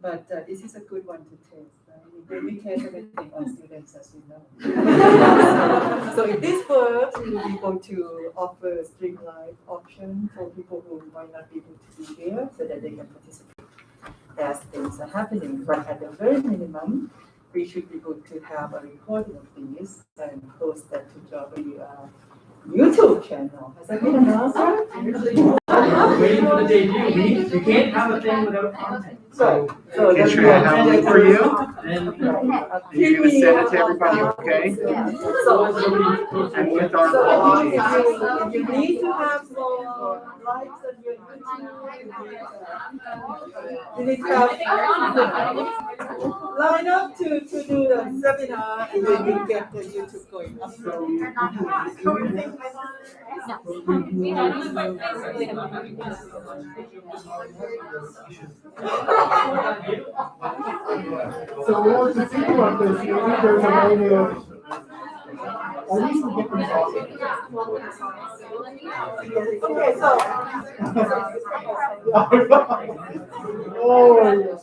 But this is a good one to test. Right? We test everything on students, as you know. So if this works, we will be able to offer a streamlined option for people who might not be able to be here, so that they can participate as things are happening. But at the very minimum, we should be able to have a recording of these and post that to Jobby YouTube channel. Has that been announced? Waiting for the debut. You can't have a thing without content. So Okay, Shreya, I have a link for you. And You're going to send it to everybody, okay? And with our apologies. If you need to have more likes on your YouTube, you need to have line up to do the seminar, and then you get the YouTube going up. So we'll just think about this. Maybe there's a way to at least we get them talking. Okay, so. Oh, yes.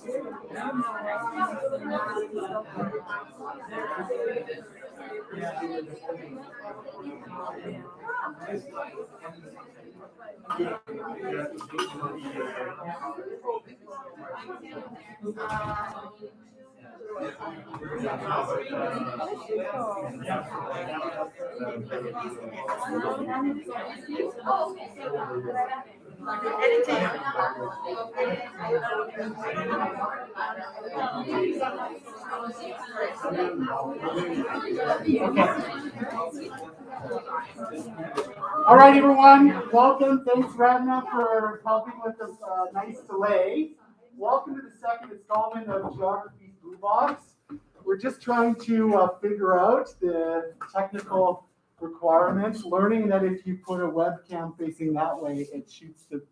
All right, everyone. Welcome. Thanks, Radna, for helping with this nice delay. Welcome to the second installment of Geography's Blue Box. We're just trying to figure out the technical requirements, learning that if you put a webcam facing that way, it shoots the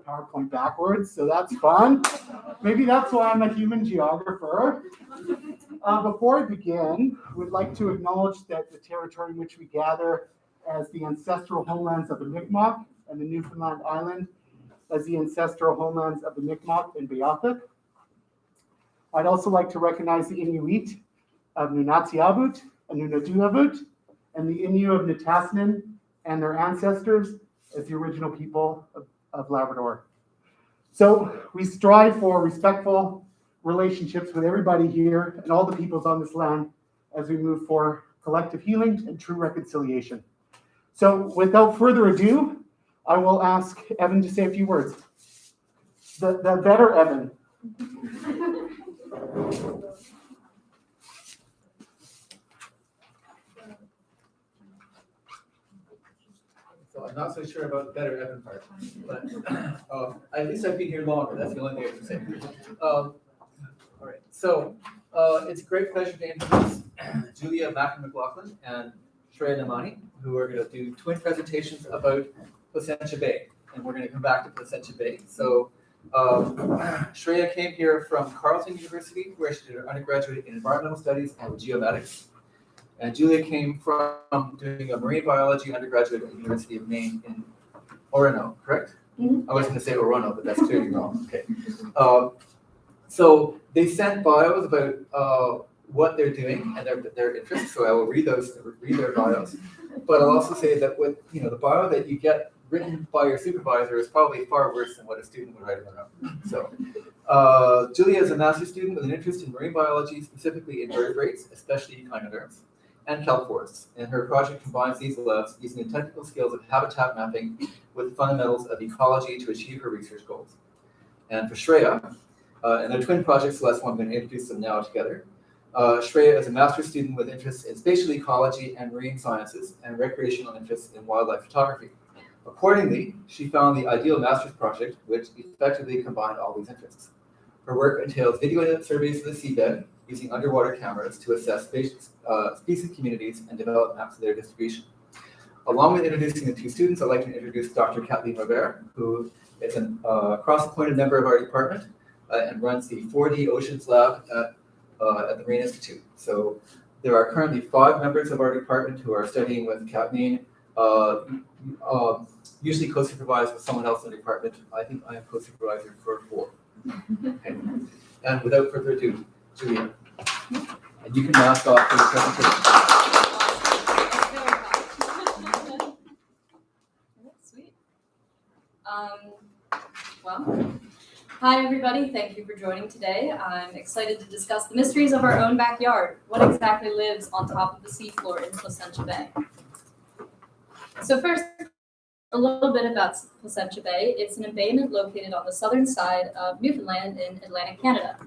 PowerPoint backwards, so that's fun. Maybe that's why I'm a human geographer. Before I begin, we'd like to acknowledge that the territory in which we gather as the ancestral homelands of the Mi'kmaq and the Newfoundland Island as the ancestral homelands of the Mi'kmaq and Beothuk. I'd also like to recognize the Inuit of Nunatsiavut and Nunaduavut and the Innu of Nitassinan and their ancestors as the original people of Labrador. So we strive for respectful relationships with everybody here and all the peoples on this land as we move for collective healing and true reconciliation. So without further ado, I will ask Evan to say a few words. The better Evan. So I'm not so sure about the better Evan part, but at least I've been here longer. That's the only thing I can say. All right, so it's a great pleasure to introduce Julia Machin-McLauglin and Shreya Nemani, who are going to do twin presentations about Placentia Bay, and we're going to come back to Placentia Bay. So Shreya came here from Carleton University, where she did her undergraduate in environmental studies and geomatics. And Julia came from doing a marine biology undergraduate at the University of Maine in Orono, correct? Mm-hmm. I was going to say Orono, but that's clearly wrong. Okay. So they sent bios about what they're doing and their interests. So I will read their bios. But I'll also say that the bio that you get written by your supervisor is probably far worse than what a student would write on their own. So Julia is a master's student with an interest in marine biology, specifically invertebrates, especially echinoderms, and kelp forests. And her project combines these labs using the technical skills of habitat mapping with the fundamentals of ecology to achieve her research goals. And for Shreya, and their twin projects, so that's why I'm going to introduce them now together. Shreya is a master's student with interests in spatial ecology and marine sciences and recreational interests in wildlife photography. Accordingly, she found the ideal master's project, which effectively combined all these interests. Her work entails video surveys of the seabed using underwater cameras to assess species communities and develop maps of their distribution. Along with introducing the two students, I'd like to introduce Dr. Kathleen Robert, who is a cross-appointed member of our department and runs the 4D Oceans Lab at the Marine Institute. So there are currently 5 members of our department who are studying with Kathleen, usually co-supervised with someone else in the department. I think I am co-supervisor for 4. Okay. And without further ado, Julia. And you can mask off for the presentation. Sweet. Well, hi everybody. Thank you for joining today. I'm excited to discuss the mysteries of our own backyard. What exactly lives on top of the seafloor in Placentia Bay? So first, a little bit about Placentia Bay. It's an embayment located on the southern side of Newfoundland in Atlantic Canada.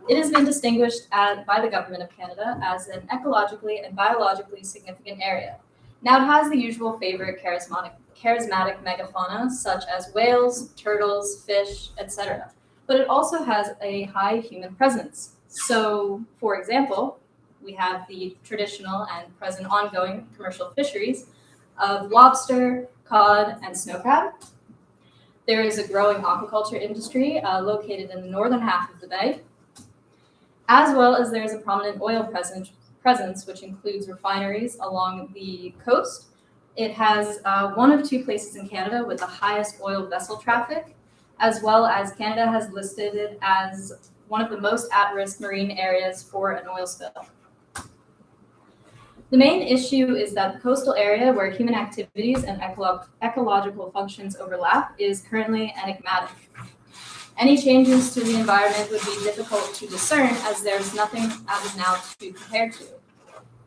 It has been distinguished by the Government of Canada as an ecologically and biologically significant area. Now it has the usual favorite charismatic megafauna such as whales, turtles, fish, etc. But it also has a high human presence. So, for example, we have the traditional and present ongoing commercial fisheries of lobster, cod, and snow crab. There is a growing aquaculture industry located in the northern half of the bay, as well as there is a prominent oil presence, which includes refineries along the coast. It has one of two places in Canada with the highest oil vessel traffic, as well as Canada has listed it as one of the most at-risk marine areas for an oil spill. The main issue is that the coastal area where human activities and ecological functions overlap is currently enigmatic. Any changes to the environment would be difficult to discern as there's nothing as of now to compare to.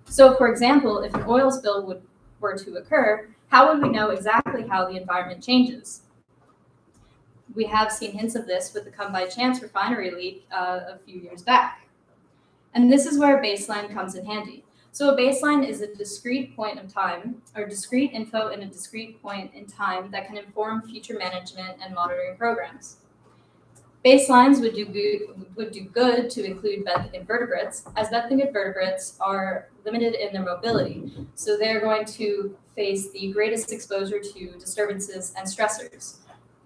So, for example, if an oil spill were to occur, how would we know exactly how the environment changes? We have seen hints of this with the Come By Chance refinery leak a few years back. And this is where a baseline comes in handy. So a baseline is a discrete point of time, or discrete info in a discrete point in time that can inform future management and monitoring programs. Baselines would do good to include benthic invertebrates, as benthic invertebrates are limited in their mobility, so they're going to face the greatest exposure to disturbances and stressors.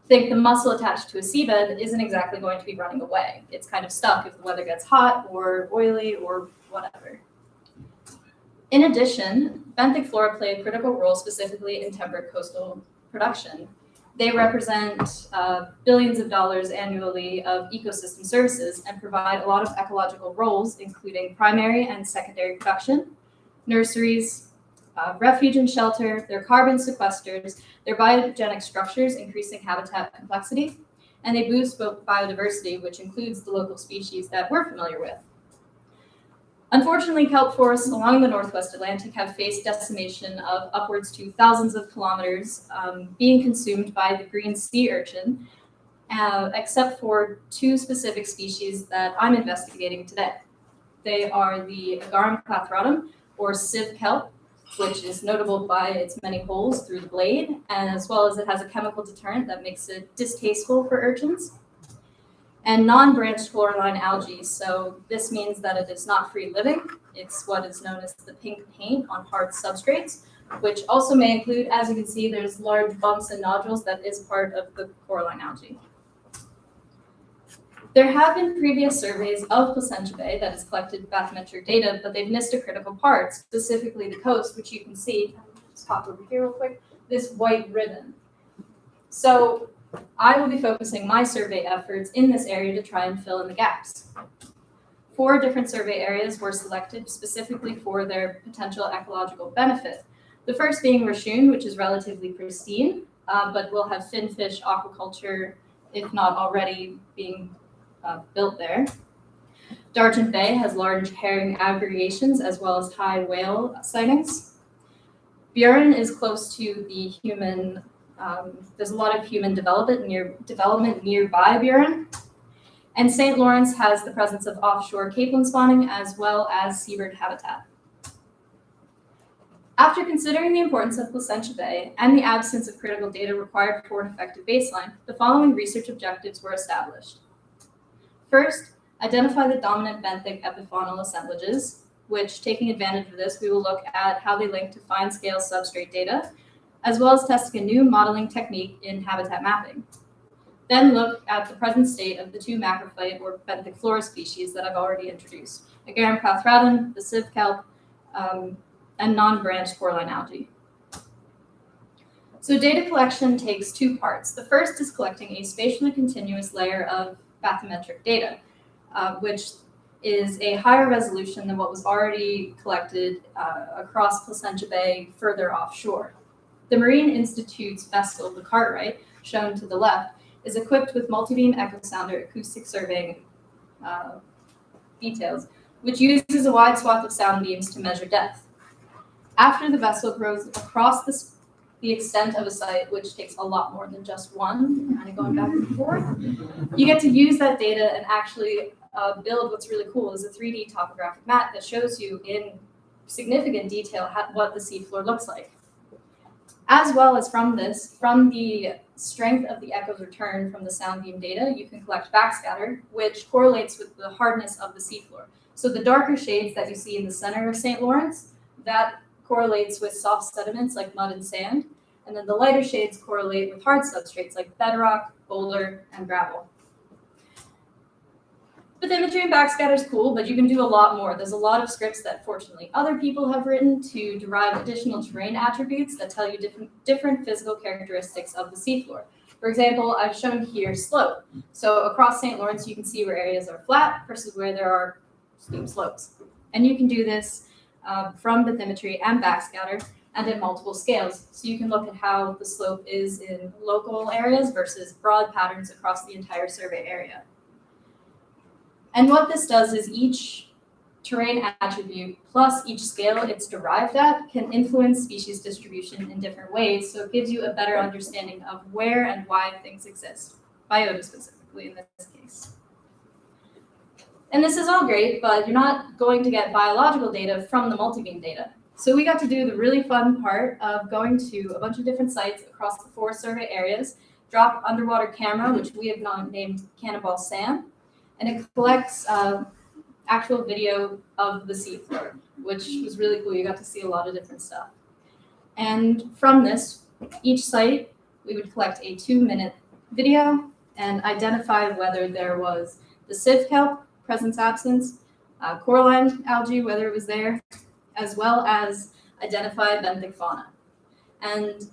Think the mussel attached to a seabed isn't exactly going to be running away. It's kind of stuck if the weather gets hot or oily or whatever. In addition, benthic flora play a critical role specifically in temperate coastal production. They represent billions of dollars annually of ecosystem services and provide a lot of ecological roles, including primary and secondary production, nurseries, refuge and shelter, their carbon sequesters, their biogenic structures, increasing habitat complexity, and they boost biodiversity, which includes the local species that we're familiar with. Unfortunately, kelp forests along the Northwest Atlantic have faced decimation of upwards to thousands of kilometers, being consumed by the green sea urchin, except for two specific species that I'm investigating today. They are the Agarum clathratum, or sieve kelp, which is notable by its many holes through the blade, and as well as it has a chemical deterrent that makes it distasteful for urchins. And non-branched chloroline algae, so this means that it is not free living. It's what is known as the pink paint on hard substrates, which also may include, as you can see, there's large bumps and nodules that is part of the chloroline algae. There have been previous surveys of Placentia Bay that has collected bathymetric data, but they've missed a critical part, specifically the coast, which you can see, just pop over here real quick, this white ribbon. So I will be focusing my survey efforts in this area to try and fill in the gaps. 4 different survey areas were selected specifically for their potential ecological benefit. The first being Raccoon, which is relatively pristine, but will have finfish aquaculture, if not already being built there. Dargent Bay has large herring aggregations as well as high whale sightings. Buren is close to the human. There's a lot of human development nearby Buren. And St. Lawrence has the presence of offshore capelin spawning as well as seabird habitat. After considering the importance of Placentia Bay and the absence of critical data required for an effective baseline, the following research objectives were established. First, identify the dominant benthic epifaunal assemblages, which, taking advantage of this, we will look at how they link to fine-scale substrate data, as well as testing a new modeling technique in habitat mapping. Then look at the present state of the 2 macrophyte or benthic flora species that I've already introduced, Agarum clathratum, the sieve kelp, and non-branched chloroline algae. So data collection takes 2 parts. The first is collecting a spatially continuous layer of bathymetric data. which is a higher resolution than what was already collected across Placentia Bay further offshore. The Marine Institute's vessel, the Cartwright, shown to the left, is equipped with multi-beam echo sounder acoustic surveying details, which uses a wide swath of sound beams to measure depth. After the vessel goes across the extent of a site, which takes a lot more than just one, kind of going back and forth, you get to use that data and actually build what's really cool is a 3D topographic map that shows you in significant detail what the seafloor looks like. As well as from the strength of the echoes returned from the sound beam data, you can collect backscatter, which correlates with the hardness of the seafloor. So the darker shades that you see in the center of St. Lawrence, that correlates with soft sediments like mud and sand, and then the lighter shades correlate with hard substrates like bedrock, boulder, and gravel. Bathymetry and backscatter is cool, but you can do a lot more. There's a lot of scripts that fortunately other people have written to derive additional terrain attributes that tell you different physical characteristics of the seafloor. For example, I've shown here slope. So across St. Lawrence, you can see where areas are flat versus where there are steep slopes. And you can do this from bathymetry and backscatter and at multiple scales. So you can look at how the slope is in local areas versus broad patterns across the entire survey area. And what this does is each terrain attribute plus each scale it's derived at can influence species distribution in different ways. So it gives you a better understanding of where and why things exist, biota specifically in this case. And this is all great, but you're not going to get biological data from the multi-beam data. So we got to do the really fun part of going to a bunch of different sites across the 4 survey areas, drop underwater camera, which we have now named Cannonball Sam, and it collects actual video of the seafloor, which was really cool. You got to see a lot of different stuff. And from this, each site, we would collect a 2-minute video and identify whether there was the sieve kelp, presence, absence, coralline algae, whether it was there, as well as identify benthic fauna. And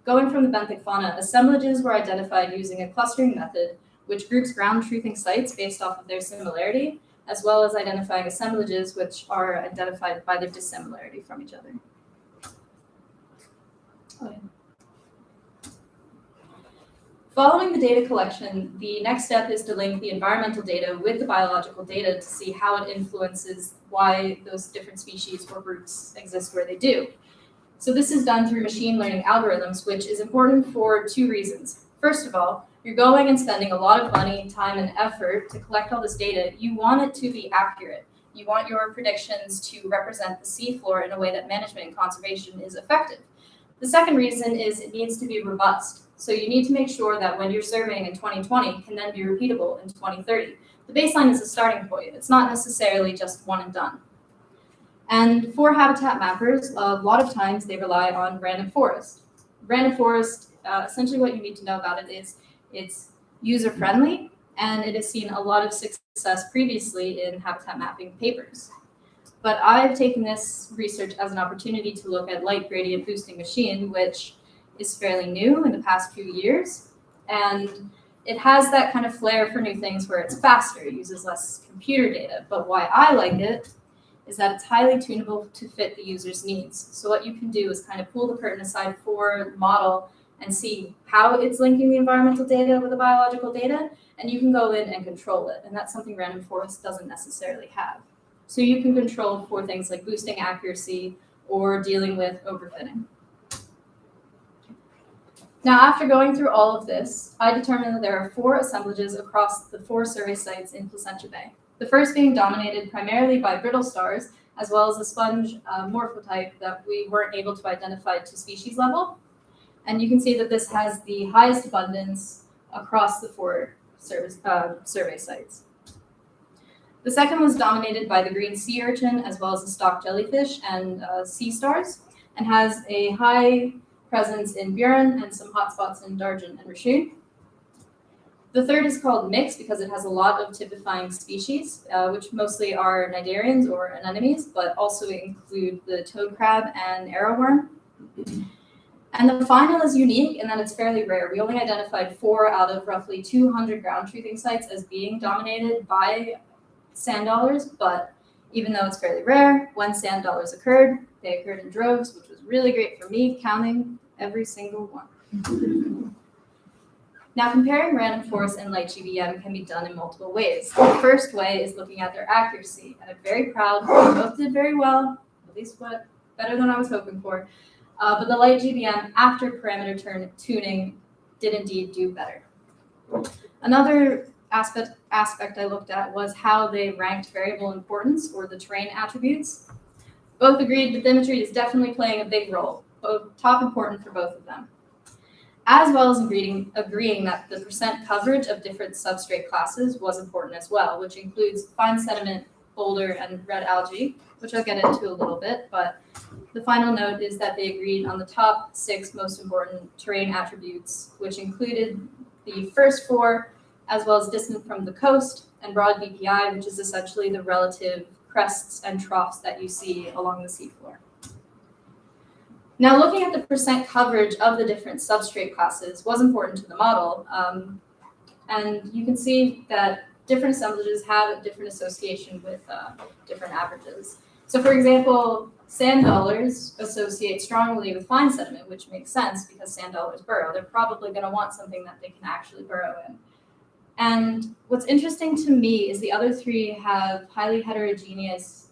going from the benthic fauna, assemblages were identified using a clustering method, which groups ground truthing sites based off of their similarity, as well as identifying assemblages which are identified by their dissimilarity from each other. Following the data collection, the next step is to link the environmental data with the biological data to see how it influences why those different species or groups exist where they do. So this is done through machine learning algorithms, which is important for 2 reasons. First of all, you're going and spending a lot of money, time, and effort to collect all this data. You want it to be accurate. You want your predictions to represent the seafloor in a way that management and conservation is effective. The second reason is it needs to be robust. So you need to make sure that when you're surveying in 2020 can then be repeatable in 2030. The baseline is a starting point. It's not necessarily just one and done. And for habitat mappers, a lot of times they rely on random forest. Random forest, essentially what you need to know about it is it's user-friendly, and it has seen a lot of success previously in habitat mapping papers. But I've taken this research as an opportunity to look at light gradient boosting machine, which is fairly new in the past few years. And it has that kind of flair for new things where it's faster, it uses less computer data. But why I like it is that it's highly tunable to fit the user's needs. So what you can do is kind of pull the curtain aside for the model and see how it's linking the environmental data with the biological data, and you can go in and control it. And that's something random forest doesn't necessarily have. So you can control for things like boosting accuracy or dealing with overfitting. Now, after going through all of this, I determined that there are 4 assemblages across the 4 survey sites in Placentia Bay. The first being dominated primarily by brittle stars, as well as a sponge morphotype that we weren't able to identify to species level. And you can see that this has the highest abundance across the 4 survey sites. The second was dominated by the green sea urchin, as well as the stalk jellyfish and sea stars, and has a high presence in Burin and some hotspots in Dargin and Raccoon. The third is called mixed because it has a lot of typifying species, which mostly are cnidarians or anemones, but also include the toad crab and arrowworm. And the final is unique in that it's fairly rare. We only identified 4 out of roughly 200 ground truthing sites as being dominated by sand dollars, but even though it's fairly rare, when sand dollars occurred, they occurred in droves, which was really great for me, counting every single one. Now, comparing random forest and light GBM can be done in multiple ways. The first way is looking at their accuracy, and I'm very proud. They both did very well, at least better than I was hoping for. But the light GBM, after parameter tuning, did indeed do better. Another aspect I looked at was how they ranked variable importance, or the terrain attributes. Both agreed bathymetry is definitely playing a big role, both top important for both of them, as well as agreeing that the percent coverage of different substrate classes was important as well, which includes fine sediment, boulder, and red algae, which I'll get into a little bit, but the final note is that they agreed on the top 6 most important terrain attributes, which included the first 4, as well as distance from the coast, and broad BPI, which is essentially the relative crests and troughs that you see along the seafloor. Now, looking at the percent coverage of the different substrate classes was important to the model, and you can see that different assemblages have a different association with different averages. So, for example, sand dollars associate strongly with fine sediment, which makes sense because sand dollars burrow. They're probably going to want something that they can actually burrow in. And what's interesting to me is the other 3 have highly heterogeneous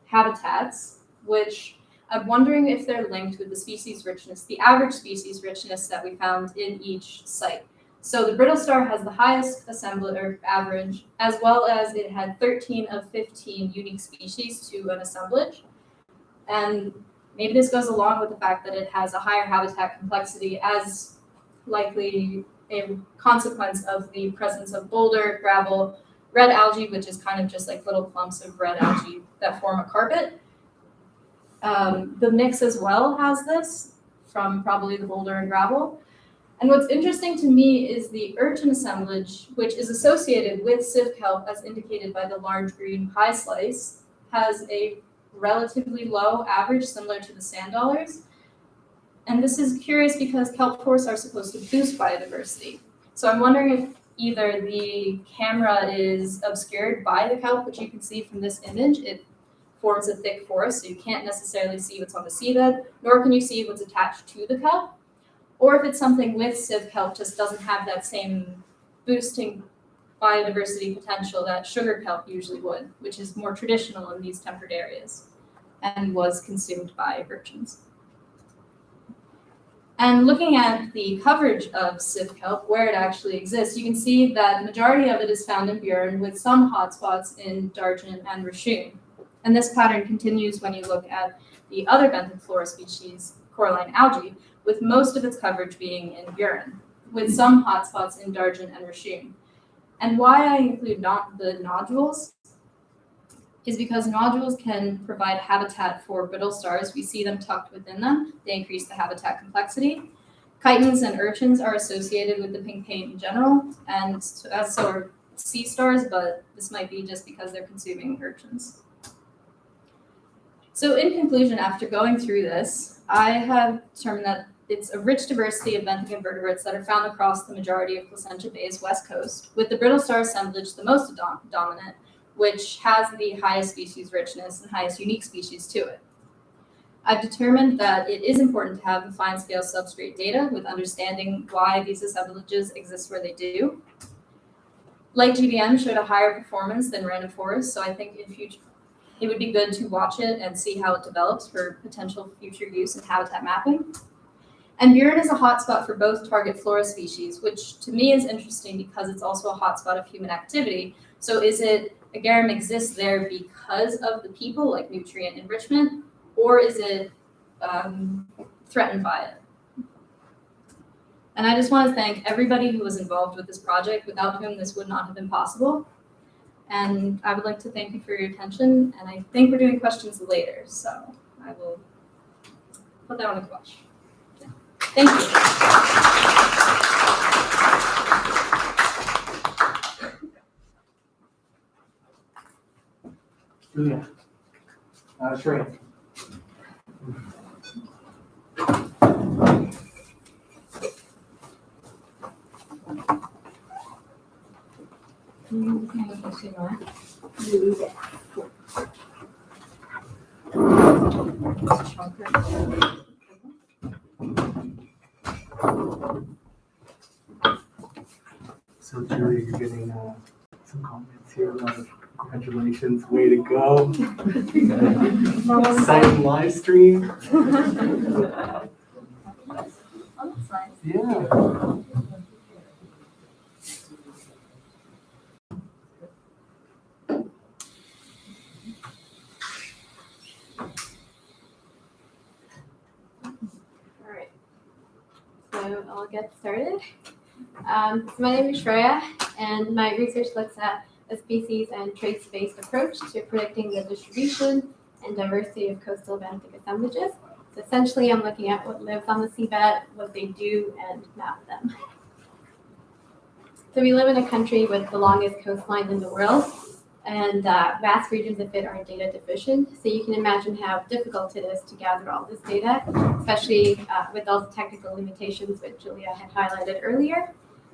habitats, which I'm wondering if they're linked with the species richness, the average species richness that we found in each site. So the brittle star has the highest average, as well as it had 13 of 15 unique species to an assemblage. And maybe this goes along with the fact that it has a higher habitat complexity, as likely a consequence of the presence of boulder, gravel, red algae, which is kind of just like little clumps of red algae that form a carpet. The mix as well has this from probably the boulder and gravel. And what's interesting to me is the urchin assemblage, which is associated with sieve kelp as indicated by the large green pie slice, has a relatively low average similar to the sand dollars. And this is curious because kelp forests are supposed to boost biodiversity. So I'm wondering if either the camera is obscured by the kelp, which you can see from this image. It forms a thick forest, so you can't necessarily see what's on the seabed, nor can you see what's attached to the kelp. Or if it's something with sieve kelp just doesn't have that same boosting biodiversity potential that sugar kelp usually would, which is more traditional in these temperate areas and was consumed by urchins. And looking at the coverage of sieve kelp, where it actually exists, you can see that the majority of it is found in Buren, with some hotspots in Dargent and Raccoon. And this pattern continues when you look at the other benthic flora species, coralline algae, with most of its coverage being in Buren, with some hotspots in Dargent and Raccoon. And why I include the nodules is because nodules can provide habitat for brittle stars. We see them tucked within them. They increase the habitat complexity. Chitons and urchins are associated with the pink paint in general, and so are sea stars, but this might be just because they're consuming urchins. So in conclusion, after going through this, I have determined that it's a rich diversity of benthic invertebrates that are found across the majority of Placentia Bay's west coast, with the brittle star assemblage the most dominant, which has the highest species richness and highest unique species to it. I've determined that it is important to have the fine-scale substrate data with understanding why these assemblages exist where they do. Light GBM showed a higher performance than random forest, so I think in future it would be good to watch it and see how it develops for potential future use in habitat mapping. And Buren is a hotspot for both target flora species, which to me is interesting because it's also a hotspot of human activity. So is it Agarum exists there because of the people, like nutrient enrichment, or is it threatened by it? And I just want to thank everybody who was involved with this project, without whom this would not have been possible. And I would like to thank you for your attention, and I think we're doing questions later, so I will put that on the watch. Thank you. Julia. Shreya. So Julia, you're getting some comments here. Congratulations, way to go. Exciting live stream. Yeah. All right, so I'll get started. So my name is Shreya, and my research looks at a species and traits-based approach to predicting the distribution and diversity of coastal benthic assemblages. So essentially, I'm looking at what lives on the seabed, what they do, and map them. So we live in a country with the longest coastline in the world, and vast regions of it are data deficient. So you can imagine how difficult it is to gather all this data, especially with all the technical limitations which Julia had highlighted earlier.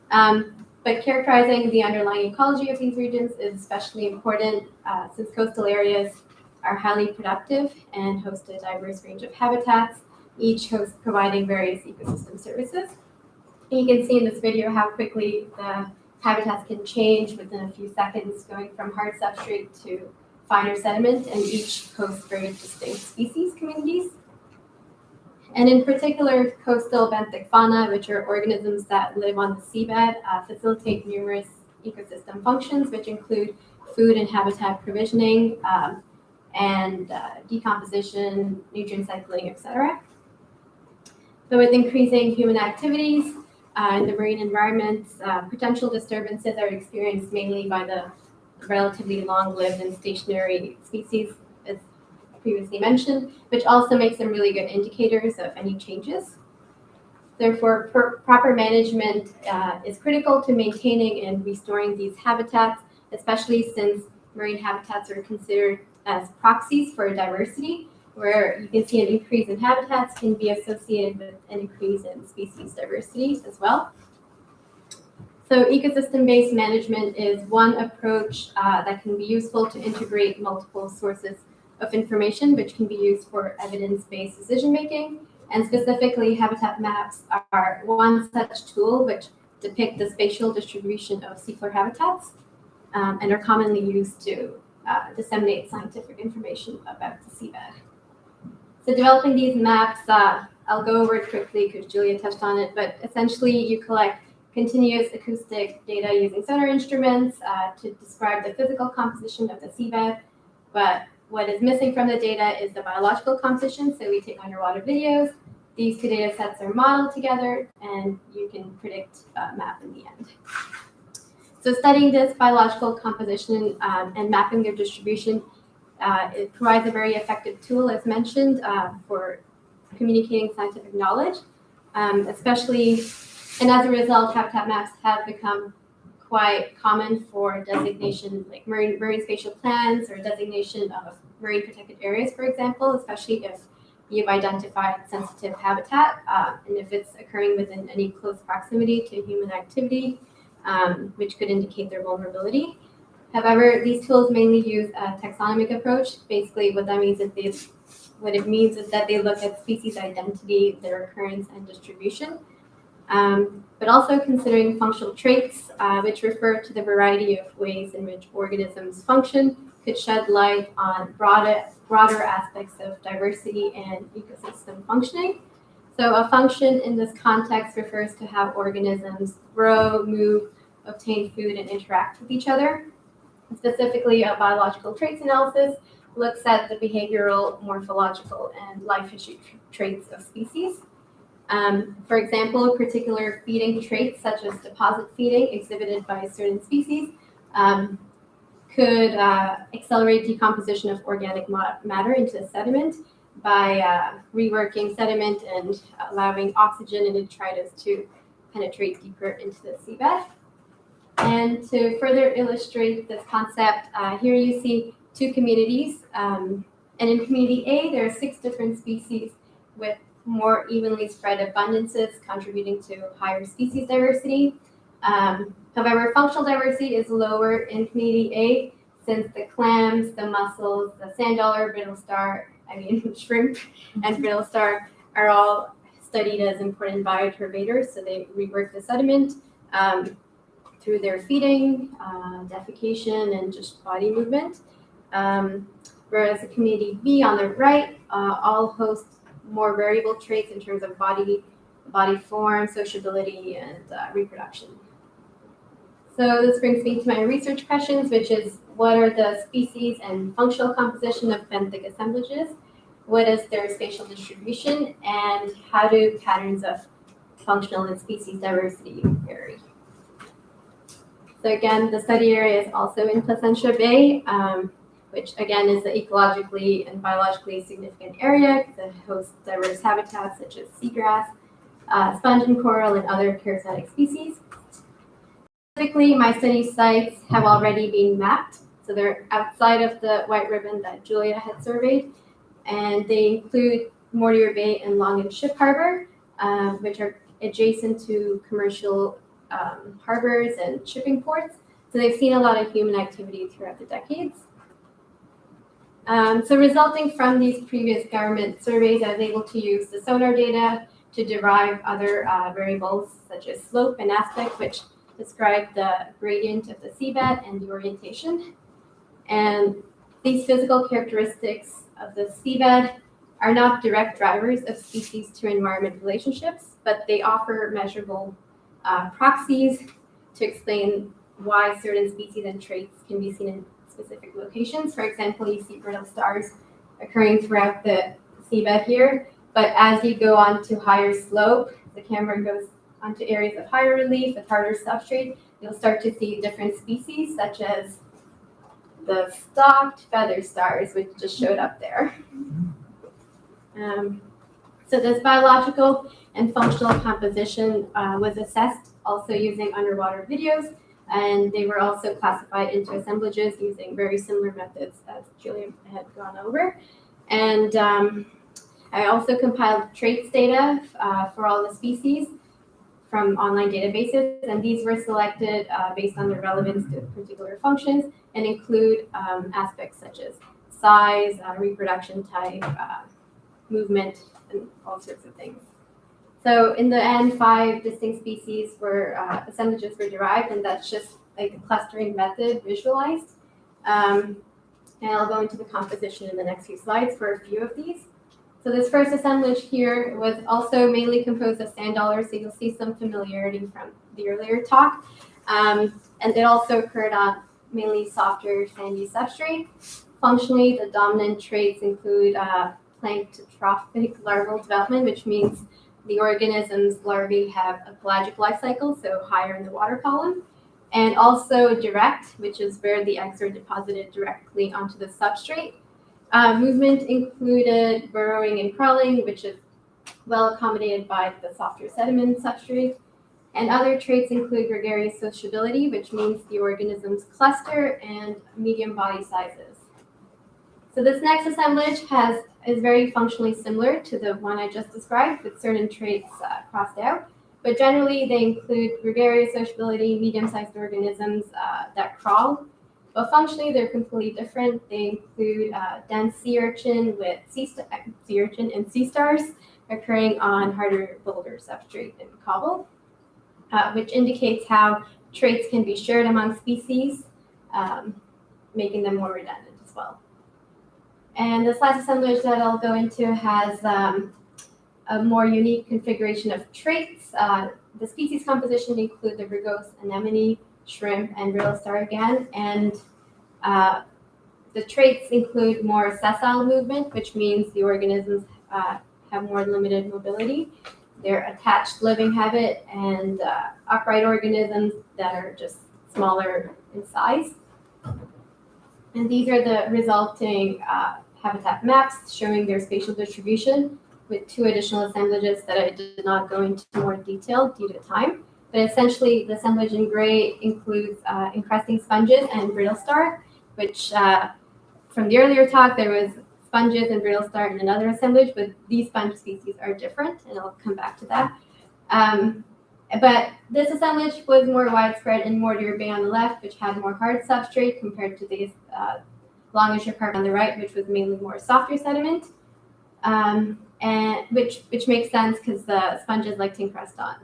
But characterizing the underlying ecology of these regions is especially important since coastal areas are highly productive and host a diverse range of habitats, each host providing various ecosystem services. And you can see in this video how quickly the habitats can change within a few seconds, going from hard substrate to finer sediment, and each hosts very distinct species communities. And in particular, coastal benthic fauna, which are organisms that live on the seabed, facilitate numerous ecosystem functions, which include food and habitat provisioning, and decomposition, nutrient cycling, etc. So with increasing human activities in the marine environments, potential disturbances are experienced mainly by the relatively long-lived and stationary species, as previously mentioned, which also makes them really good indicators of any changes. Therefore, proper management is critical to maintaining and restoring these habitats, especially since marine habitats are considered as proxies for diversity, where you can see an increase in habitats can be associated with an increase in species diversity as well. So ecosystem-based management is one approach that can be useful to integrate multiple sources of information, which can be used for evidence-based decision-making. And specifically, habitat maps are one such tool which depict the spatial distribution of seafloor habitats and are commonly used to disseminate scientific information about the seabed. So developing these maps, I'll go over it quickly because Julia touched on it, but essentially you collect continuous acoustic data using sonar instruments to describe the physical composition of the seabed, but what is missing from the data is the biological composition, so we take underwater videos. These two data sets are modeled together, and you can predict a map in the end. So studying this biological composition and mapping their distribution, it provides a very effective tool, as mentioned, for communicating scientific knowledge, especially, and as a result, habitat maps have become quite common for designation, like marine spatial plans or designation of marine protected areas, for example, especially if you've identified sensitive habitat and if it's occurring within any close proximity to human activity, which could indicate their vulnerability. However, these tools mainly use a taxonomic approach. Basically, what that means is that they look at species identity, their occurrence, and distribution. But also considering functional traits, which refer to the variety of ways in which organisms function, could shed light on broader aspects of diversity and ecosystem functioning. So a function in this context refers to how organisms grow, move, obtain food, and interact with each other. Specifically, a biological traits analysis looks at the behavioral, morphological, and life history traits of species. For example, particular feeding traits such as deposit feeding exhibited by certain species could accelerate decomposition of organic matter into sediment by reworking sediment and allowing oxygen and detritus to penetrate deeper into the seabed. And to further illustrate this concept, here you see two communities. And in community A, there are 6 different species with more evenly spread abundances, contributing to higher species diversity. However, functional diversity is lower in community A, since the clams, the mussels, the sand dollar, shrimp and brittle star are all studied as important bioturbators. So they rework the sediment through their feeding, defecation, and just body movement. Whereas the community B on the right all host more variable traits in terms of body form, sociability, and reproduction. So this brings me to my research questions, which is what are the species and functional composition of benthic assemblages? What is their spatial distribution? And how do patterns of functional and species diversity vary? So again, the study area is also in Placentia Bay, which again is the ecologically and biologically significant area that hosts diverse habitats such as seagrass, sponge and coral, and other parasitic species. Specifically, my study sites have already been mapped, so they're outside of the white ribbon that Julia had surveyed, and they include Mortier Bay and Long and Ship Harbor, which are adjacent to commercial harbors and shipping ports. So they've seen a lot of human activity throughout the decades. So resulting from these previous government surveys, I was able to use the sonar data to derive other variables such as slope and aspect, which describe the gradient of the seabed and the orientation. And these physical characteristics of the seabed are not direct drivers of species to environment relationships, but they offer measurable proxies to explain why certain species and traits can be seen in specific locations. For example, you see brittle stars occurring throughout the seabed here, but as you go on to higher slope, the camera goes onto areas of higher relief with harder substrate, you'll start to see different species such as the stalked feather stars, which just showed up there. So this biological and functional composition was assessed also using underwater videos, and they were also classified into assemblages using very similar methods as Julia had gone over. And I also compiled traits data for all the species from online databases, and these were selected based on their relevance to particular functions and include aspects such as size, reproduction type, movement, and all sorts of things. So in the end, 5 distinct species were assemblages were derived, and that's just like a clustering method visualized. And I'll go into the composition in the next few slides for a few of these. So this first assemblage here was also mainly composed of sand dollars, so you'll see some familiarity from the earlier talk. And it also occurred on mainly softer sandy substrate. Functionally, the dominant traits include planktotrophic larval development, which means the organism's larvae have a pelagic life cycle, so higher in the water column, and also direct, which is where the eggs are deposited directly onto the substrate. Movement included burrowing and crawling, which is well accommodated by the softer sediment substrate. And other traits include gregarious sociability, which means the organisms cluster, and medium body sizes. So this next assemblage is very functionally similar to the one I just described, with certain traits crossed out. But generally, they include gregarious sociability, medium-sized organisms that crawl. But functionally, they're completely different. They include dense sea urchin and sea stars occurring on harder boulder substrate and cobble, which indicates how traits can be shared among species, making them more redundant as well. And this last assemblage that I'll go into has a more unique configuration of traits. The species composition include the rugose anemone, shrimp, and brittle star again. And the traits include more sessile movement, which means the organisms have more limited mobility. They're attached living habit, and upright organisms that are just smaller in size. And these are the resulting habitat maps showing their spatial distribution, with 2 additional assemblages that I did not go into more detail due to time. But essentially, the assemblage in gray includes encrusting sponges and brittle star, which from the earlier talk, there was sponges and brittle star in another assemblage, but these sponge species are different, and I'll come back to that. But this assemblage was more widespread in Mortier Bay on the left, which had more hard substrate compared to these longish part on the right, which was mainly more softer sediment, and which makes sense because the sponges like to encrust on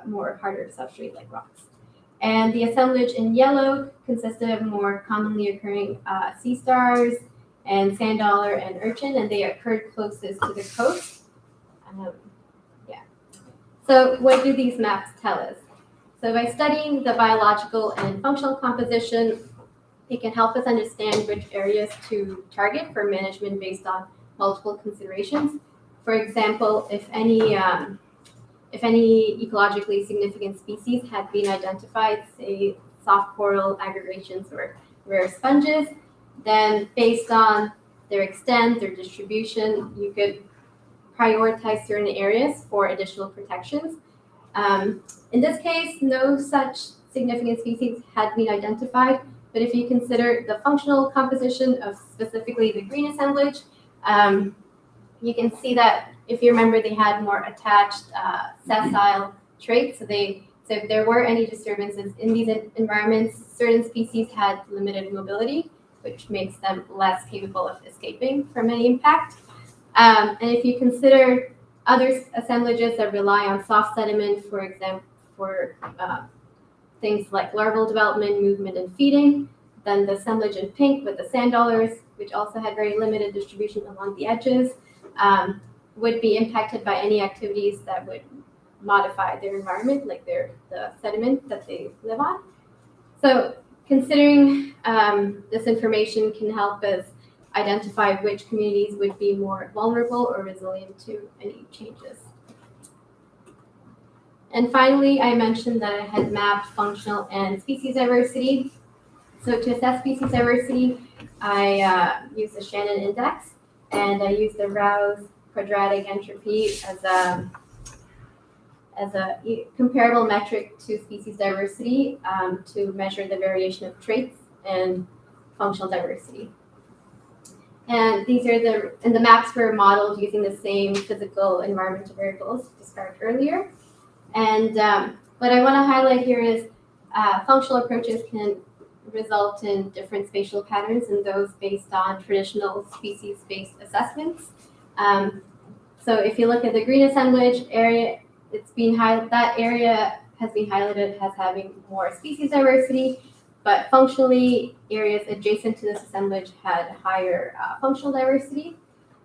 more harder substrate like rocks. And the assemblage in yellow consisted of more commonly occurring sea stars and sand dollar and urchin, and they occurred closest to the coast. So what do these maps tell us? So by studying the biological and functional composition, it can help us understand which areas to target for management based on multiple considerations. For example, if any ecologically significant species had been identified, say soft coral aggregations or rare sponges, then based on their extent, their distribution, you could prioritize certain areas for additional protections. In this case, no such significant species had been identified, but if you consider the functional composition of specifically the green assemblage, you can see that if you remember, they had more attached sessile traits. So if there were any disturbances in these environments, certain species had limited mobility, which makes them less capable of escaping from any impact. And if you consider other assemblages that rely on soft sediment, for example, for things like larval development, movement, and feeding, then the assemblage in pink with the sand dollars, which also had very limited distribution along the edges, would be impacted by any activities that would modify their environment, like the sediment that they live on. So considering this information can help us identify which communities would be more vulnerable or resilient to any changes. And finally, I mentioned that I had mapped functional and species diversity. So to assess species diversity, I used the Shannon index, and I used the Rouse quadratic entropy as a comparable metric to species diversity to measure the variation of traits and functional diversity. And the maps were modeled using the same physical environmental variables described earlier. And what I want to highlight here is functional approaches can result in different spatial patterns and those based on traditional species-based assessments. So if you look at the green assemblage area, that area has been highlighted as having more species diversity, but functionally, areas adjacent to this assemblage had higher functional diversity.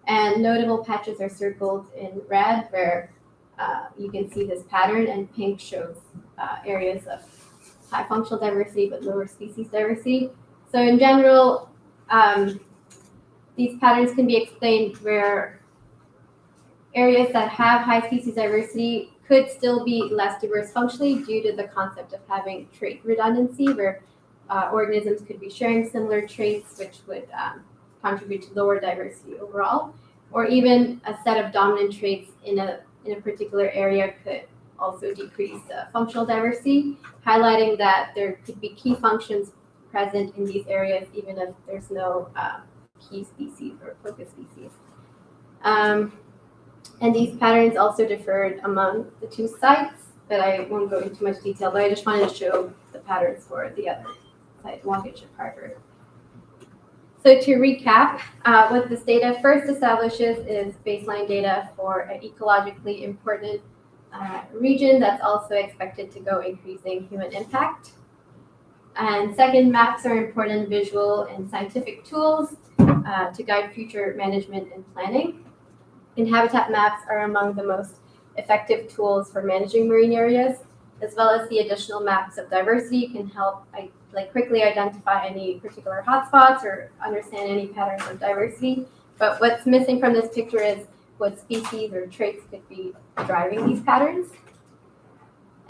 And notable patches are circled in red where you can see this pattern, and pink shows areas of high functional diversity but lower species diversity. So in general, these patterns can be explained where areas that have high species diversity could still be less diverse functionally due to the concept of having trait redundancy, where organisms could be sharing similar traits, which would contribute to lower diversity overall, or even a set of dominant traits in a particular area could also decrease functional diversity, highlighting that there could be key functions present in these areas even if there's no key species or focus species. And these patterns also differed among the two sites, but I won't go into much detail, but I just wanted to show the patterns for the other site, Longitch and Harvard. So to recap, what this data first establishes is baseline data for an ecologically important region that's also expected to go increasing human impact. And second, maps are important visual and scientific tools to guide future management and planning. And habitat maps are among the most effective tools for managing marine areas, as well as the additional maps of diversity can help quickly identify any particular hotspots or understand any patterns of diversity. But what's missing from this picture is what species or traits could be driving these patterns.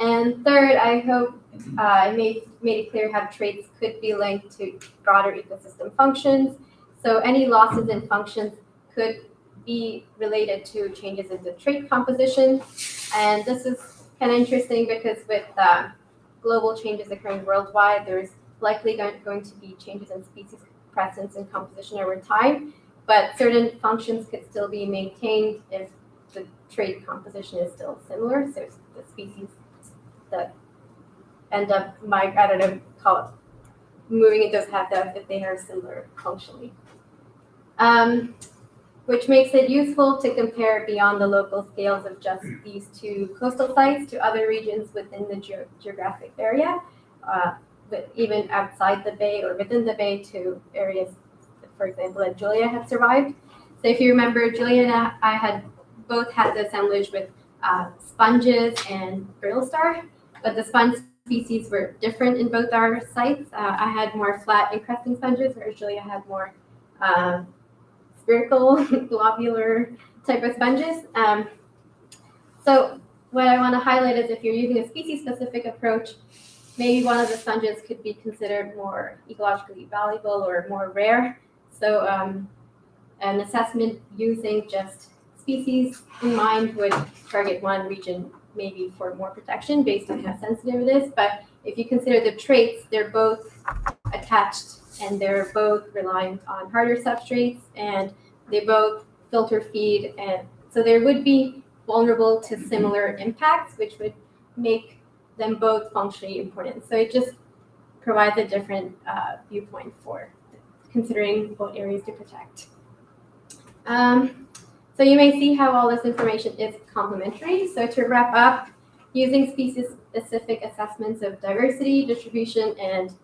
And third, I hope I made it clear how traits could be linked to broader ecosystem functions. So any losses in functions could be related to changes in the trait composition. And this is kind of interesting because with global changes occurring worldwide, there's likely going to be changes in species presence and composition over time, but certain functions could still be maintained if the trait composition is still similar. So the species that end up moving in those habitats if they are similar functionally. Which makes it useful to compare beyond the local scales of just these two coastal sites to other regions within the geographic area, but even outside the bay or within the bay to areas, for example, that Julia had survived. So if you remember, Julia and I had both had the assemblage with sponges and brittle star, but the sponge species were different in both our sites. I had more flat encrusting sponges, whereas Julia had more spherical, globular type of sponges. So what I want to highlight is if you're using a species-specific approach, maybe one of the sponges could be considered more ecologically valuable or more rare. So an assessment using just species in mind would target one region maybe for more protection based on how sensitive it is. But if you consider the traits, they're both attached and they're both reliant on harder substrates and they both filter feed. And so they would be vulnerable to similar impacts, which would make them both functionally important. So it just provides a different viewpoint for considering what areas to protect. So you may see how all this information is complementary. So to wrap up, using species-specific assessments of diversity, distribution, and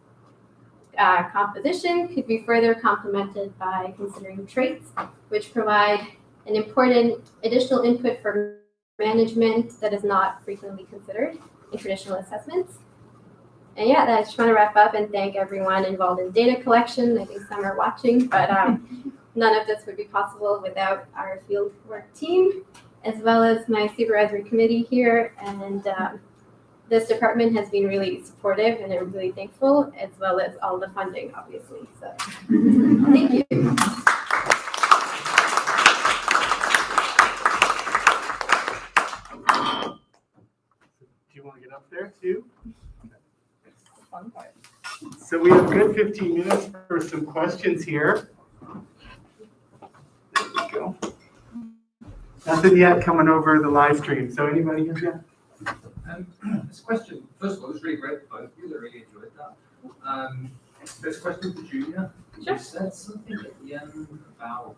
composition could be further complemented by considering traits, which provide an important additional input for management that is not frequently considered in traditional assessments. And yeah, I just want to wrap up and thank everyone involved in data collection. I think some are watching, but none of this would be possible without our fieldwork team, as well as my supervisory committee here. And this department has been really supportive and I'm really thankful, as well as all the funding, obviously. So thank you. Do you want to get up there too? Fun part. So we have a good 15 minutes for some questions here. There we go. Nothing yet coming over the live stream. So anybody here yet? This question, first of all, it was really great for both of you. I really enjoyed that. This question for Julia. Sure. You said something at the end about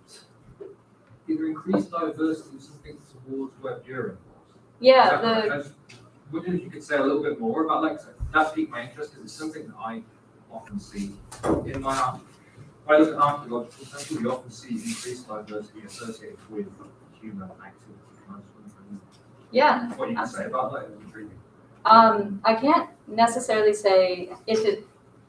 either increased diversity or something towards where Buren was. Yeah, I was wondering if you could say a little bit more about, like, that piqued my interest because it's something that I often see in my art. If I look at archaeological samples, you often see increased diversity associated with human activity. yeah. What you can say about that is intriguing. I can't necessarily say if it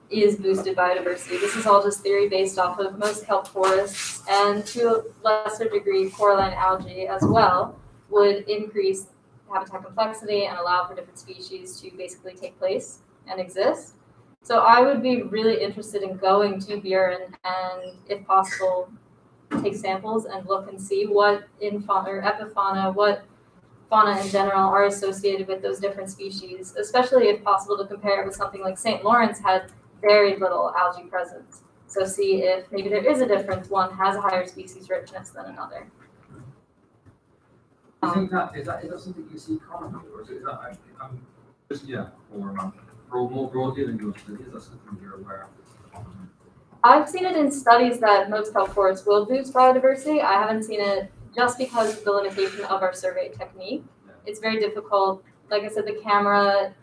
is boosted biodiversity. This is all just theory based off of most kelp forests and to a lesser degree coralline algae as well would increase habitat complexity and allow for different species to basically take place and exist. So I would be really interested in going to Buren and, if possible, take samples and look and see what in fauna or epifauna, what fauna in general are associated with those different species, especially if possible to compare it with something like St. Lawrence had very little algae presence. So see if maybe there is a difference, one has a higher species richness than another. I think is that something you see commonly, or is it that just more broadly than your study? Is that something you're aware of? I've seen it in studies that most kelp forests will boost biodiversity. I haven't seen it just because of the limitation of our survey technique. It's very difficult. Like I said, the camera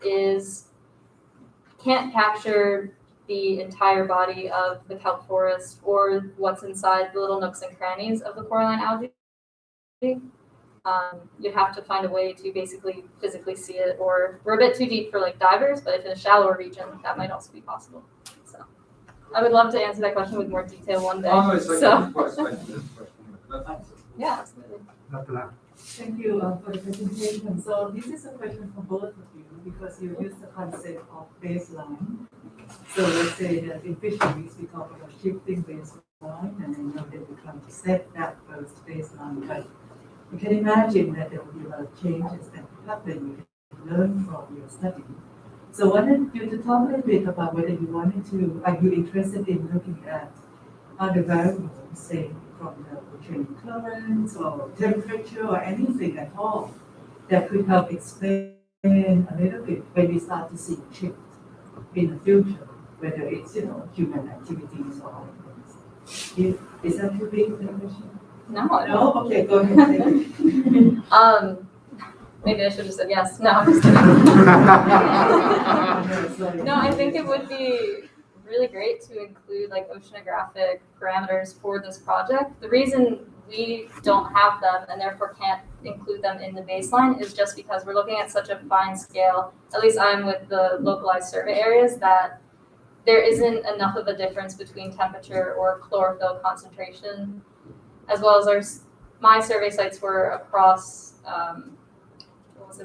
can't capture the entire body of the kelp forest or what's inside the little nooks and crannies of the coralline algae. You'd have to find a way to basically physically see it, or we're a bit too deep for like divers, but if in a shallower region, that might also be possible. So I would love to answer that question with more detail one day. Oh, no, it's like So quite a speculative question. No, thanks. yeah, absolutely. Nothing that. Thank you for the presentation. So this is a question for both of you because you use the concept of baseline. So let's say that in fisheries we talk about shifting baseline, and I know that we're trying to set that first baseline, but you can imagine that there will be a lot of changes that happen. You can learn from your study. So I wanted you to talk a little bit about whether you wanted to, are you interested in looking at other variables, say from the ocean currents or temperature or anything at all that could help explain a little bit when we start to see a shift in the future. whether it's, human activities or other things. Is that too big the question? No, No? Okay, go ahead. Take it. Maybe I should have said yes. No, I'm just kidding. No, I think it would be really great to include like oceanographic parameters for this project. The reason we don't have them and therefore can't include them in the baseline is just because we're looking at such a fine scale, at least I'm with the localized survey areas, that there isn't enough of a difference between temperature or chlorophyll concentration, as well as my survey sites were across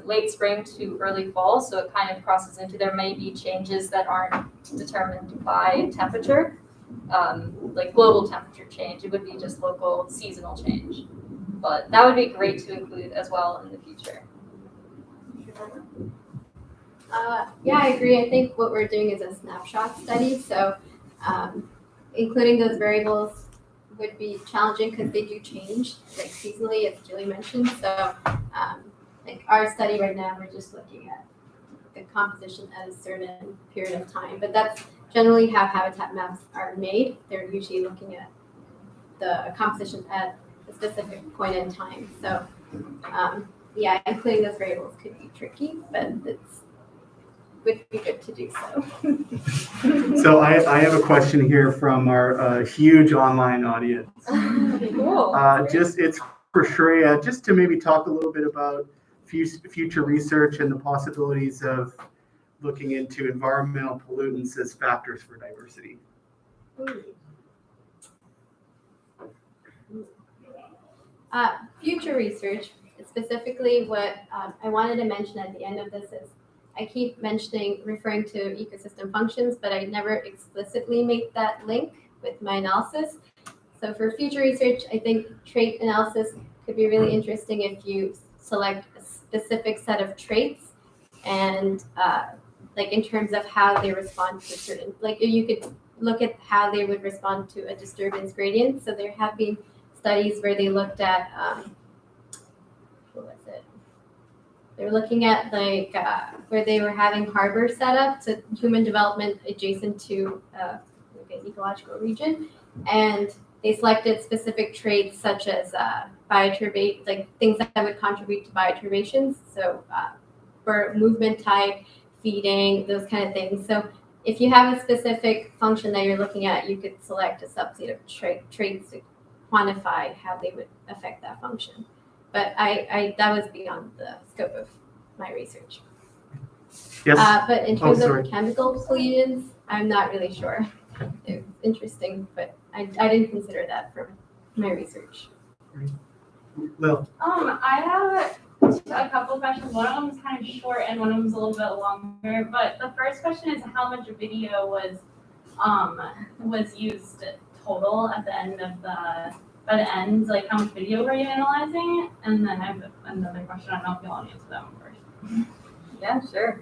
late spring to early fall, so it kind of crosses into, there may be changes that aren't determined by temperature, like global temperature change. It would be just local seasonal change. But that would be great to include as well in the future. Yeah, I agree. I think what we're doing is a snapshot study. So including those variables would be challenging because they do change, like seasonally, as Julie mentioned. So like our study right now, we're just looking at the composition at a certain period of time. But that's generally how habitat maps are made. They're usually looking at the composition at a specific point in time. So yeah, including those variables could be tricky, but would be good to do so. So I have a question here from our huge online audience. Cool. It's for Shreya, just to maybe talk a little bit about future research and the possibilities of looking into environmental pollutants as factors for diversity. Future research, specifically what I wanted to mention at the end of this is, I keep referring to ecosystem functions, but I never explicitly make that link with my analysis. So for future research, I think trait analysis could be really interesting if you select a specific set of traits and like in terms of how they respond to certain, like you could look at how they would respond to a disturbance gradient. So there have been studies where they looked at, what was it? They were looking at like where they were having harbors set up to human development adjacent to like an ecological region, and they selected specific traits such as bioturbate, like things that would contribute to bioturbations. So for movement type, feeding, those kind of things. So if you have a specific function that you're looking at, you could select a subset of traits to quantify how they would affect that function. But I that was beyond the scope of my research. Yes. But in terms of chemical pollutants, I'm not really sure. It's interesting, but I didn't consider that for my research. Lil. I have a couple questions. One of them is kind of short and one of them is a little bit longer. But the first question is how much video was used total at the end of by the end, like how much video were you analyzing? And then I have another question. I don't know if you want to answer that one first. Yeah, sure.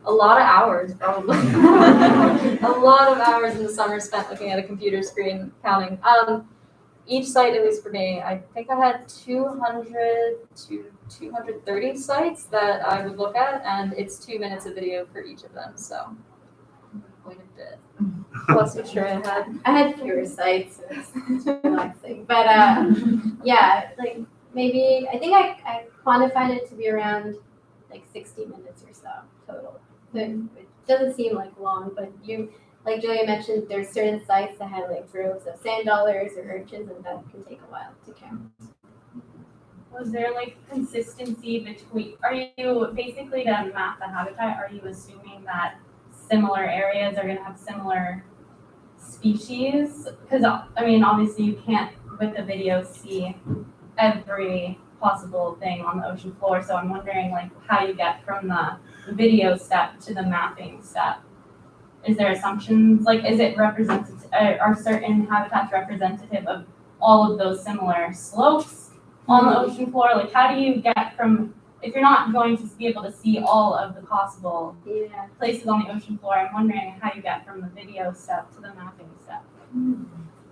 A lot of hours, probably. A lot of hours in the summer spent looking at a computer screen counting. Each site, at least for me, I think I had 200 to 230 sites that I would look at, and it's 2 minutes of video for each of them, so quite a bit. Plus what Shreya had. I had fewer sites, so it's relaxing. But yeah, like maybe, I think I quantified it to be around like 60 minutes or so total. It doesn't seem like long, but like Julia mentioned, there's certain sites that have like droves of sand dollars or urchins, and that can take a while to count. Was there like consistency between, are you basically to map the habitat, are you assuming that similar areas are going to have similar species? Because I mean, obviously you can't with a video see every possible thing on the ocean floor, so I'm wondering like how you get from the video step to the mapping step. Is there assumptions, like is it representative, are certain habitats representative of all of those similar slopes on the ocean floor? Like how do you get from, if you're not going to be able to see all of the possible places on the ocean floor, I'm wondering how you get from the video step to the mapping step.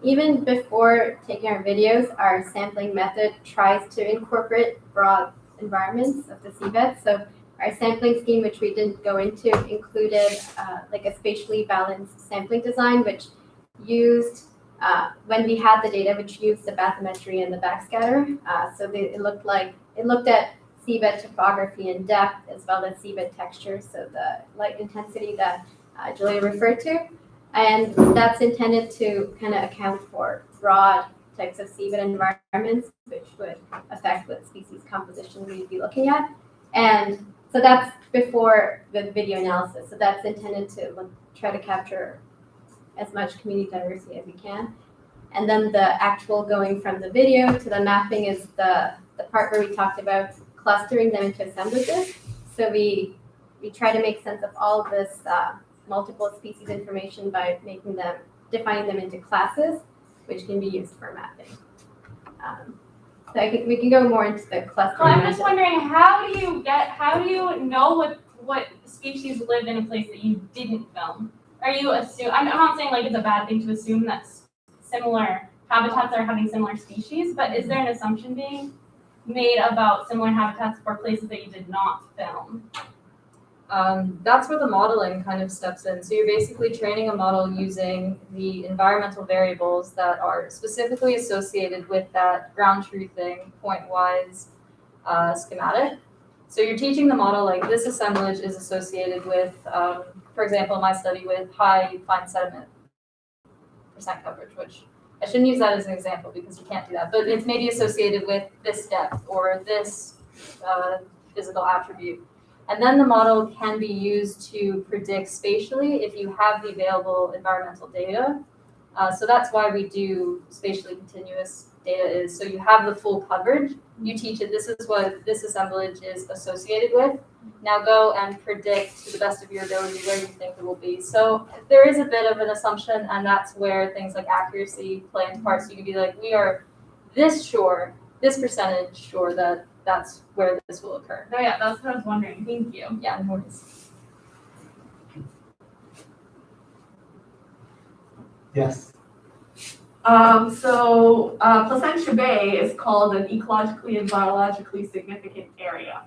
Even before taking our videos, our sampling method tries to incorporate broad environments of the seabed. So Our sampling scheme, which we didn't go into, included like a spatially balanced sampling design, which used, when we had the data, which used the bathymetry and the backscatter. It looked at seabed topography and depth, as well as seabed texture, so the light intensity that Julia referred to. And that's intended to kind of account for broad types of seabed environments, which would affect what species composition we'd be looking at. And so that's before the video analysis. So that's intended to try to capture as much community diversity as we can. And then the actual going from the video to the mapping is the part where we talked about clustering them into assemblages. So we try to make sense of all of this multiple species information by defining them into classes, which can be used for mapping. So we can go more into the clustering. Well, I'm just wondering, how do you know what species lived in a place that you didn't film? Are you I'm not saying like it's a bad thing to assume that similar habitats are having similar species, but is there an assumption being made about similar habitats for places that you did not film? That's where the modeling kind of steps in. So you're basically training a model using the environmental variables that are specifically associated with that ground truthing pointwise schematic. So you're teaching the model like this assemblage is associated with, for example, in my study with high fine sediment percent coverage, which I shouldn't use that as an example because you can't do that, but it's maybe associated with this depth or this physical attribute. And then the model can be used to predict spatially if you have the available environmental data. So that's why we do spatially continuous data is, so you have the full coverage, you teach it, this is what this assemblage is associated with. Now go and predict to the best of your ability where you think it will be. So there is a bit of an assumption, and that's where things like accuracy play into part. So you can be like, we are this percentage sure that that's where this will occur. Oh yeah, that's what I was wondering. Thank you. Yeah, no worries. Yes. Placentia Bay is called an ecologically and biologically significant area.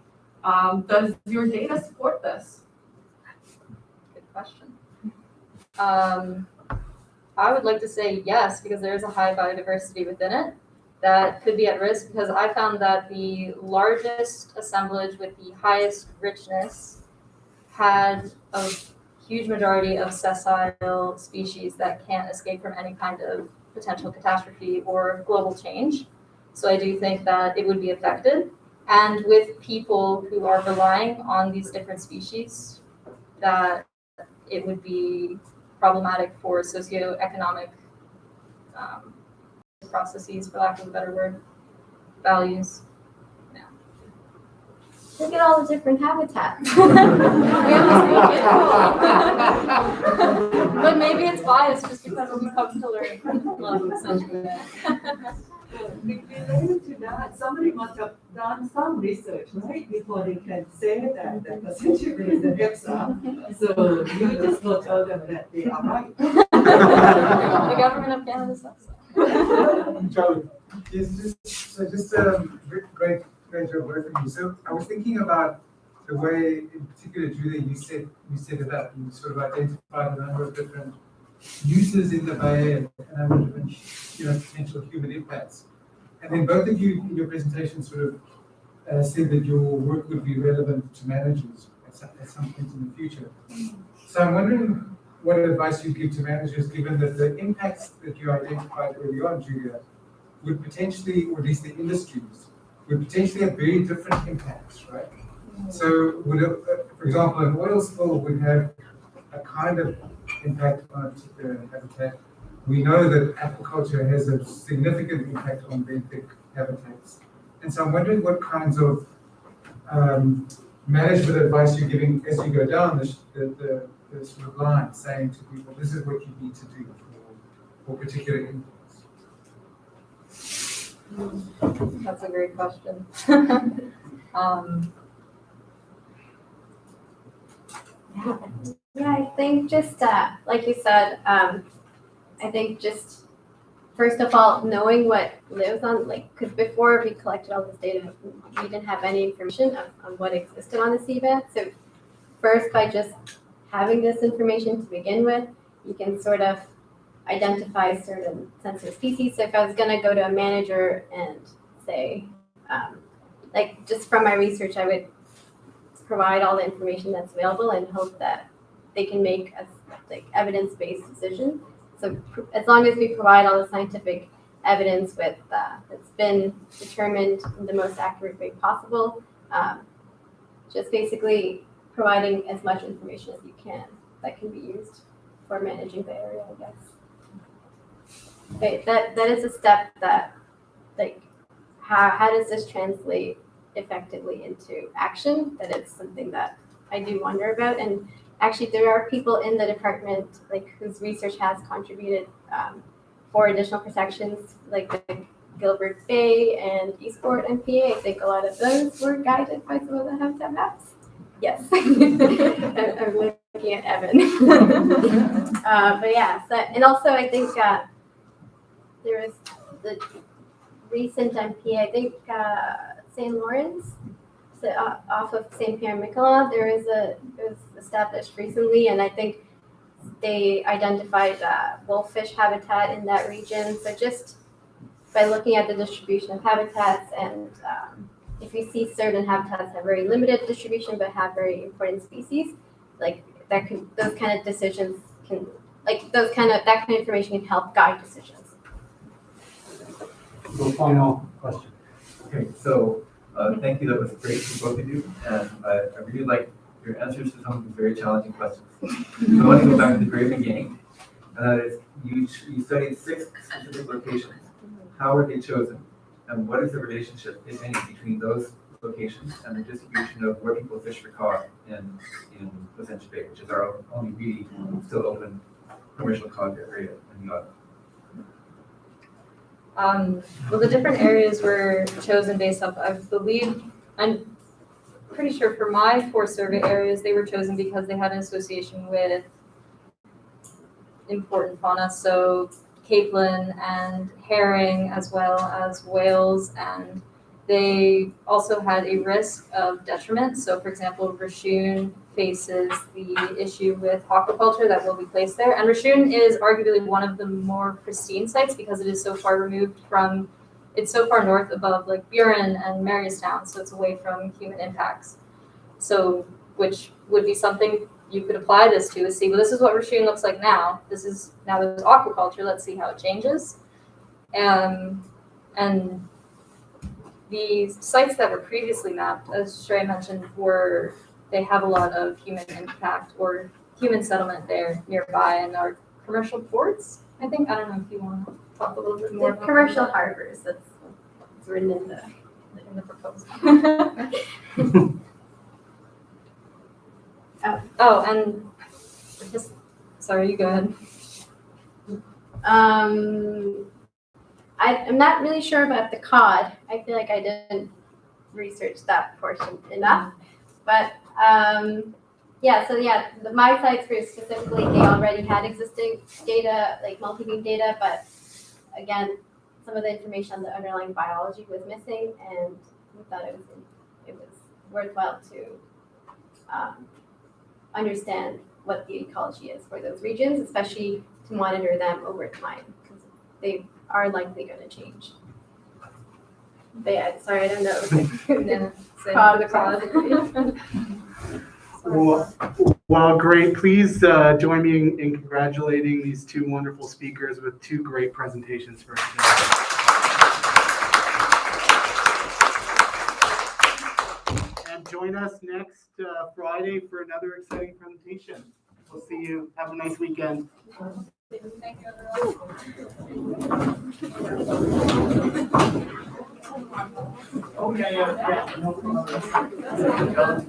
Does your data support this? Good question. I would like to say yes, because there is a high biodiversity within it that could be at risk, because I found that the largest assemblage with the highest richness had a huge majority of sessile species that can't escape from any kind of potential catastrophe or global change. So I do think that it would be affected. And with people who are relying on these different species, that it would be problematic for socioeconomic processes, for lack of a better word, values. Yeah. Look at all the different habitats. But maybe it's biased just because we come to learn love essentially. Related to that, somebody must have done some research, right, before they can say that the Placentia Bay is an EPSA. So you just will tell them that they are right. The government of Canada says so. Charlie, just great job work from you. So I was thinking about the way, in particular, Julia, you set it up. You sort of identified a number of different uses in the bay and a number of different, potential human impacts. And then both of you in your presentation sort of said that your work would be relevant to managers at some point in the future. So I'm wondering what advice you'd give to managers, given that the impacts that you identified early on, Julia, would potentially, or at least the industries, would potentially have very different impacts, right? So would, for example, an oil spill would have a kind of impact on a particular habitat. We know that aquaculture has a significant impact on benthic habitats. And so I'm wondering what kinds of management advice you're giving as you go down the sort of line, saying to people, this is what you need to do for particular inputs. That's a great question. Yeah, I think just like you said, I think just first of all, knowing what lives on, like, because before we collected all this data, we didn't have any information on what existed on the seabed. So first, by just having this information to begin with, you can sort of identify certain sensitive species. So if I was going to go to a manager and say, like, just from my research, I would provide all the information that's available and hope that they can make a like evidence-based decision. So as long as we provide all the scientific evidence with that's been determined in the most accurate way possible, just basically providing as much information as you can that can be used for managing the area, I guess. Okay, that is a step that, like, how does this translate effectively into action? That is something that I do wonder about. And actually, there are people in the department like whose research has contributed for additional protections, like Gilbert Bay and Eastport MPA. I think a lot of those were guided by some of the habitat maps. Yes, I'm looking at Evan. But yeah, so, and also I think there was the recent MPA, I think St. Lawrence, so off of St. Pierre-Miquelon, it was established recently, and I think they identified wolffish habitat in that region. So just by looking at the distribution of habitats, and if you see certain habitats have very limited distribution but have very important species, like that can, those kind of decisions can, like that kind of information can help guide decisions. So final question. Okay, so thank you. That was great for both of you, and I really like your answers to some of these very challenging questions. So I want to go back to the very beginning, and that is you studied 6 specific locations. How were they chosen, and what is the relationship, if any, between those locations and the distribution of where people fish for cod in Placentia Bay, which is our only really still open commercial cod area in the island? Well, the different areas were chosen based off, I believe, I'm pretty sure for my 4 survey areas, they were chosen because they had an association with important fauna. So capelin and herring, as well as whales, and they also had a risk of detriment. So for example, Raccoon faces the issue with aquaculture that will be placed there. And Raccoon is arguably one of the more pristine sites because it is so far removed from, it's so far north above like Buren and Marystown, so it's away from human impacts. So, which would be something you could apply this to, is see, well, this is what Raccoon looks like now. This is, now there's aquaculture, let's see how it changes. And the sites that were previously mapped, as Shreya mentioned, they have a lot of human impact or human settlement there nearby, and are commercial ports, I think. I don't know if you want to talk a little bit more about Commercial harbors, that's written in the proposal. And just, sorry, you go ahead. I'm not really sure about the cod. I feel like I didn't research that portion enough, but my sites were specifically, they already had existing data, like multi-beam data, but again, some of the information on the underlying biology was missing, and we thought it was worthwhile to understand what the ecology is for those regions, especially to monitor them over time, because they are likely going to change. But yeah, sorry, I don't know. Well, great. Please join me in congratulating these 2 wonderful speakers with 2 great presentations for us today. And join us next Friday for another exciting presentation. We'll see you. Have a nice weekend. Thank you, everyone. Oh, yeah. No,